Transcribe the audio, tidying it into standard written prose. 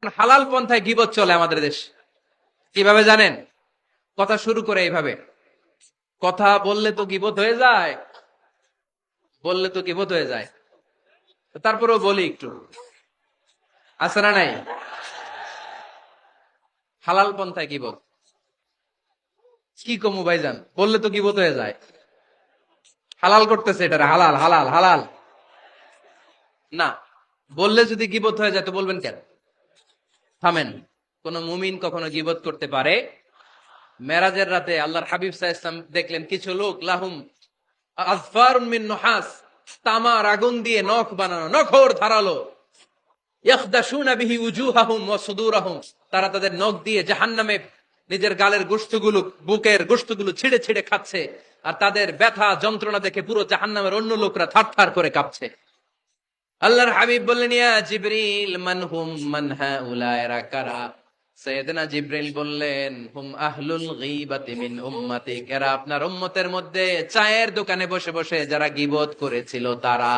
হালাল পন্থায় গীবত চলে আমাদের দেশ। কিভাবে জানেন? কথা শুরু করে এইভাবে, কথা বললে তো গীবত হয়ে যায়, বললে তো গীবত হয়ে যায়। তারপরেও বলি একটু, আছে না নাই? হালাল পন্থায় গীবত কি কমু ভাইজান, বললে তো গীবত হয়ে যায়। হালাল করতেছে এটা, হালাল হালাল হালাল না। বললে যদি গীবত হয়ে যায় তো বলবেন কেন? থামেন। কোন মুমিন কখনো গীবত করতে পারে? মেরাজের রাতে আল্লাহর হাবিব সাল্লাল্লাহু আলাইহি ওয়াসাল্লাম দেখলেন কিছু লোক লাহুম আযফারুন মিন নুহাস, তামার আগুন দিয়ে নখ বানানো, নখর ধারালো, ইয়াখদাশুনা বিহি উজুহাহুম ওয়া সুদুরাহুম, তারা তাদের নখ দিয়ে জাহান্নামে নিজের গালের গোশতগুলো, বুকের গোশতগুলো ছিঁড়ে ছিঁড়ে খাচ্ছে। আর তাদের ব্যথা যন্ত্রণা দেখে পুরো জাহান্নামের অন্য লোকরা থারথার করে কাঁপছে। আল্লাহর হাবিব বললেন, ইয়া জিবরিল মান হুম মান হাউলা, এরা কারা? সাইয়েদনা জিবরিল বললেন, হুম আহলুল গীবাতি মিন উম্মতিক, এরা আপনার উম্মতের মধ্যে চায়ের দোকানে বসে বসে যারা গীবত করেছিল তারা।